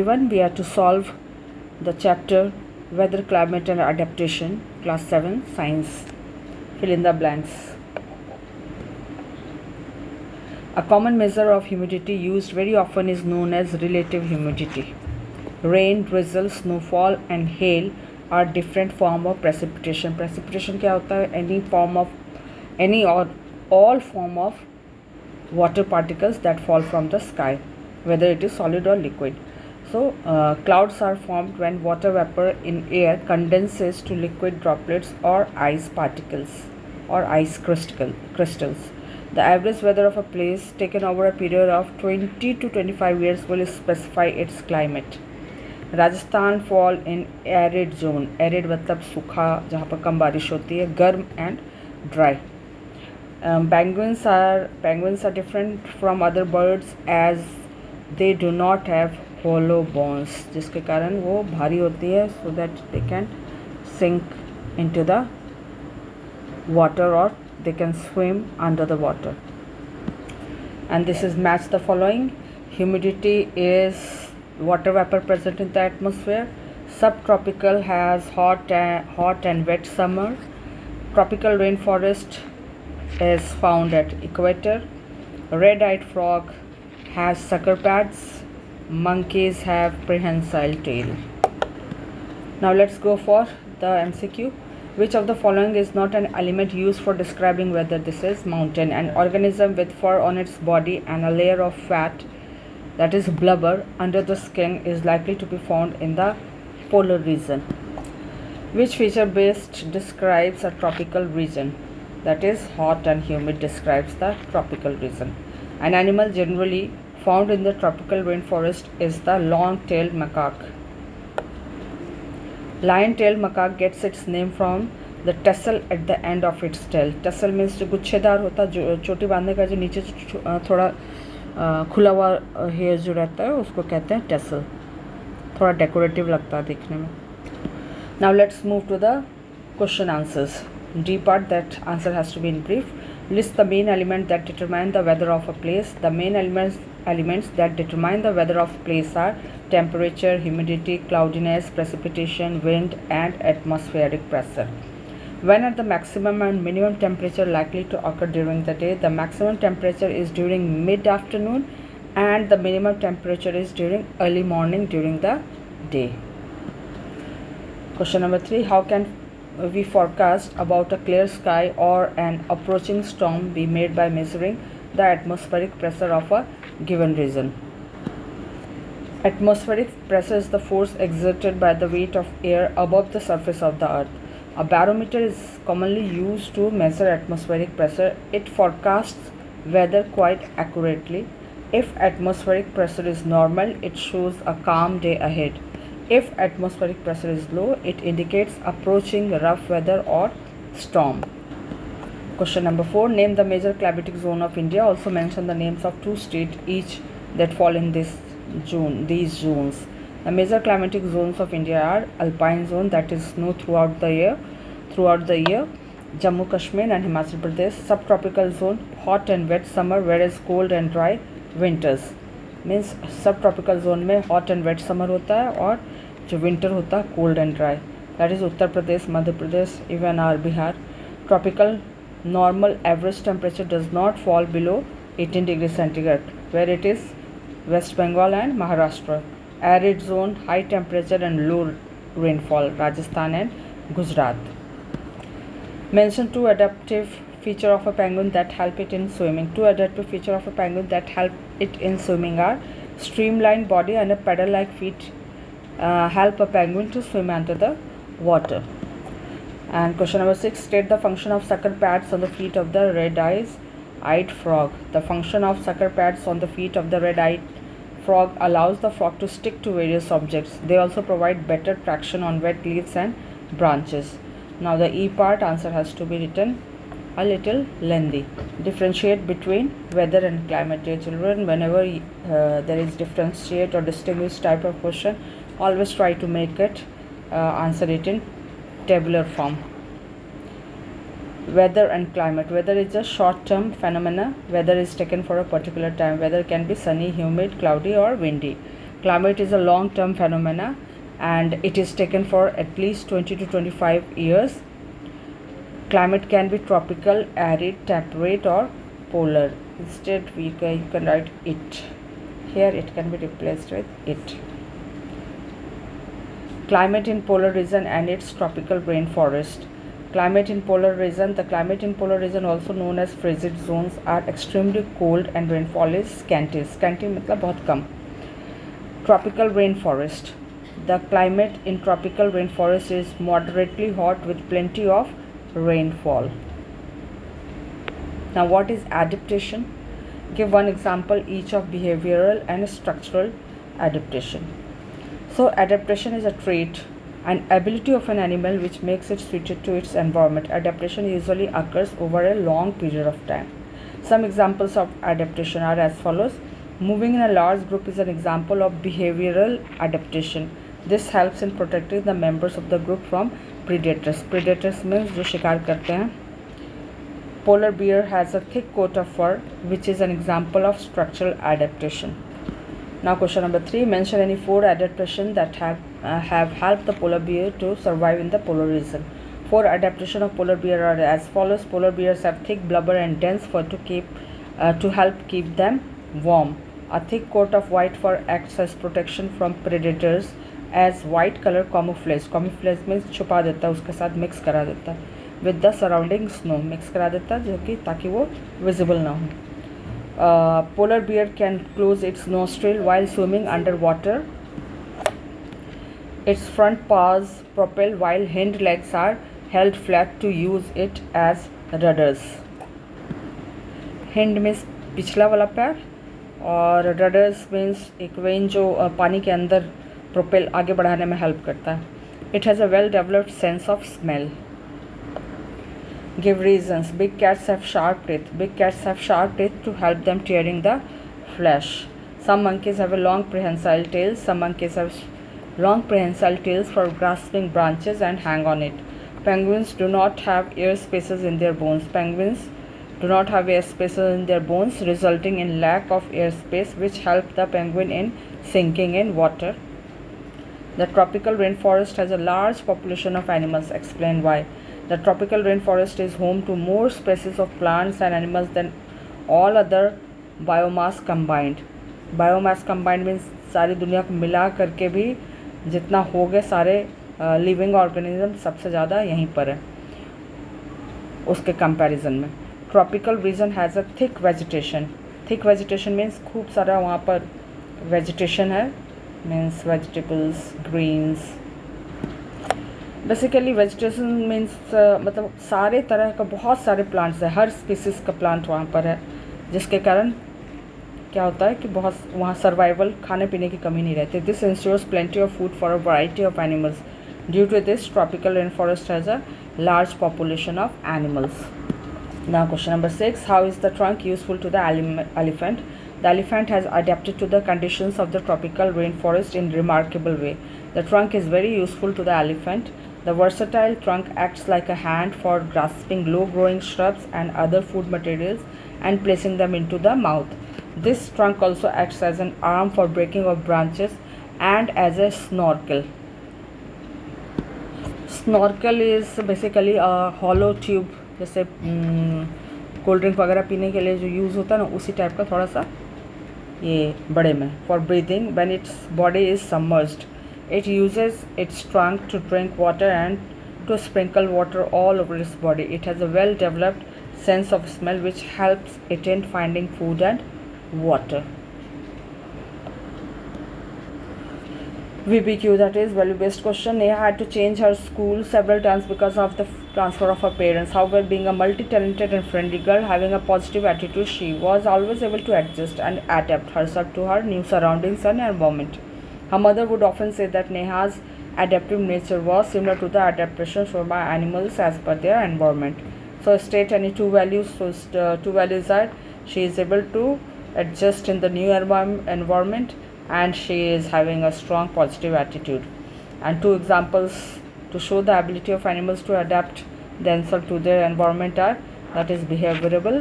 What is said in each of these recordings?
Everyone, we are to solve the chapter Weather, Climate and Adaptation, Class 7, Science. Fill in the blanks. A common measure of humidity used very often is known as relative humidity. Rain, drizzle, snowfall and hail are different form of precipitation. Precipitation क्या होता है? Any or all form of water particles that fall from the sky, whether it is solid or liquid. So clouds are formed when water vapor in air condenses to liquid droplets or ice particles or ice crystals. The average weather of a place taken over a period of 20 to 25 years will specify its climate. Rajasthan fall in arid zone. Arid मतलब सूखा, जहाँ पर कम बारिश होती है, गर्म and dry. Penguins are different from other birds as they do not have hollow bones, जिसके कारण वो भारी होती है, so that they can sink into the water or they can swim under the water. And this is match the following. Humidity is water vapor present in the atmosphere. Subtropical has hot and wet summer. Tropical rainforest is found at equator. Red-eyed frog has sucker pads. Monkeys have prehensile tail. Now let's go for the MCQ. Which of the following is not an element used for describing weather? This is mountain. An organism with fur on its body and a layer of fat, that is blubber, under the skin is likely to be found in the polar region. Which feature based describes a tropical region? That is hot and humid describes the tropical region. An animal generally found in the tropical rainforest is the long-tailed macaque. Lion-tailed macaque gets its name from the tassel at the end of its tail. Tassel means जो गुच्छेदार होता है, जो चोटी बांधने का जो नीचे थोड़ा खुला हुआ हेयर जो रहता है उसको कहते हैं tassel. थोड़ा डेकोरेटिव लगता है देखने में. Now let's move to the question answers. D part, that answer has to be in brief. List the main elements that determine the weather of a place. The main elements that determine the weather of a place are temperature, humidity, cloudiness, precipitation, wind and atmospheric pressure. When are the maximum and minimum temperature likely to occur during the day? The maximum temperature is during mid-afternoon and the minimum temperature is during early morning during the day. Question number 3. How can we forecast about a clear sky or an approaching storm be made by measuring the atmospheric pressure of a given region? Atmospheric pressure is the force exerted by the weight of air above the surface of the earth. A barometer is commonly used to measure atmospheric pressure. It forecasts weather quite accurately. If atmospheric pressure is normal, it shows a calm day ahead. If atmospheric pressure is low, it indicates approaching rough weather or storm. Question number 4. Name the major climatic zone of India. Also mention the names of 2 states each that fall in these zones. The major climatic zones of India are Alpine zone, that is snow throughout the year, Jammu Kashmir and Himachal Pradesh. Subtropical zone, hot and wet summer, whereas cold and dry winters. Means subtropical zone में hot and wet summer होता है और जो winter होता है cold and dry. That is Uttar Pradesh, Madhya Pradesh, even our Bihar. Tropical normal average temperature does not fall below 18 degrees centigrade, where it is West Bengal and Maharashtra. Arid zone, high temperature and low rainfall, Rajasthan and Gujarat. Mention 2 adaptive feature of a penguin that help it in swimming. 2 adaptive feature of a penguin that help it in swimming are streamlined body and a paddle-like feet help a penguin to swim under the water. And question number 6. State the function of sucker pads on the feet of the red-eyed frog. The function of sucker pads on the feet of the red-eyed frog allows the frog to stick to various objects. They also provide better traction on wet leaves and branches. Now the E part, answer has to be written a little lengthy. Differentiate between weather and climate. Dear children, whenever there is differentiate or distinguish type of question, always try to make it answer it in tabular form. Weather and climate. Weather is a short-term phenomena. Weather is taken for a particular time. Weather can be sunny, humid, cloudy or windy. Climate is a long-term phenomena and it is taken for at least 20 to 25 years. Climate can be tropical, arid, temperate or polar. Instead you can write it. Here it can be replaced with it. Climate in polar region and its tropical rainforest. Climate in polar region. The climate in polar region, also known as frigid zones, are extremely cold and rainfall is scanty. Scanty मतलब बहुत कम. Tropical rainforest. The climate in tropical rainforest is moderately hot with plenty of rainfall. Now, what is adaptation? Give one example each of behavioral and structural adaptation. So, adaptation is a trait, an ability of an animal which makes it suited to its environment. Adaptation usually occurs over a long period of time. Some examples of adaptation are as follows. Moving in a large group is an example of behavioral adaptation. This helps in protecting the members of the group from predators. Predators means जो शिकार करते हैं. Polar bear has a thick coat of fur, which is an example of structural adaptation. Now question number 3. Mention any 4 adaptations that have helped the polar bear to survive in the polar region. 4 adaptations of polar bear are as follows. Polar bears have thick blubber and dense fur to help keep them warm. A thick coat of white fur acts as protection from predators as white color camouflage. Camouflage means छुपा देता है, उसके साथ mix करा देता है with the surrounding snow. Mix करा देता है जो कि ताकि वो विजिबल ना हो. Polar bear can close its nostril while swimming underwater. Its front paws propel while hind legs are held flat to use it as rudders. Hind means पिछला वाला पैर और rudders means एक वेन जो पानी के अंदर प्रोपेल आगे बढ़ाने में हेल्प करता है. It has a well developed sense of smell. Give reasons. Big cats have sharp teeth. Big cats have sharp teeth to help them tearing the flesh. Some monkeys have a long prehensile tail. Some monkeys have long prehensile tails for grasping branches and hang on it. Penguins do not have air spaces in their bones. Penguins do not have air spaces in their bones, resulting in lack of air space, which help the penguin in sinking in water. The tropical rainforest has a large population of animals. Explain why. The tropical rainforest is home to more species of plants and animals than all other biomass combined. Biomass combined means सारी दुनिया को मिला करके भी जितना हो गए सारे लिविंग ऑर्गेनिज्म सबसे ज़्यादा यहीं पर है उसके कंपैरिजन में. Tropical region has a thick vegetation. Thick vegetation means खूब सारा वहाँ पर वेजिटेशन है, means vegetables, greens. Basically vegetation means मतलब सारे तरह का बहुत सारे प्लांट्स है, हर स्पीसीज़ का प्लांट वहाँ पर है, जिसके कारण क्या होता है कि बहुत वहाँ सर्वाइवल खाने पीने की कमी नहीं रहती. This ensures plenty of food for a variety of animals. Due to this tropical rain forest has a large population of animals. Now question number 6. How is the trunk useful to the elephant? The elephant has adapted to the conditions of the tropical rainforest in remarkable way. The trunk is very useful to the elephant. The versatile trunk acts like a hand for grasping low-growing shrubs and other food materials and placing them into the mouth. This trunk also acts as an arm for breaking of branches and as a snorkel. Snorkel is basically a hollow tube, जैसे cold drink वगैरह पीने के लिए जो use होता है ना, उसी टाइप का थोड़ा सा ये बड़े में. For breathing when its body is submerged. It uses its trunk to drink water and to sprinkle water all over its body. It has a well-developed sense of smell which helps it in finding food and water. VBQ, that is value-based question. Neha had to change her school several times because of the transfer of her parents. However, being a multi-talented and friendly girl, having a positive attitude, she was always able to adjust and adapt herself to her new surroundings and environment. Her mother would often say that Neha's adaptive nature was similar to the adaptation shown by animals as per their environment. So state any 2 values. So 2 values are she is able to adjust in the new environment and she is having a strong positive attitude. And 2 examples to show the ability of animals to adapt themselves to their environment are, that is behavioral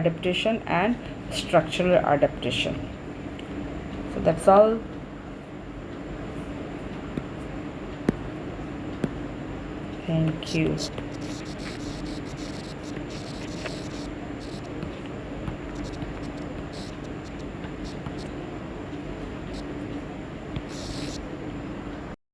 adaptation and structural adaptation. That's all. Thank you.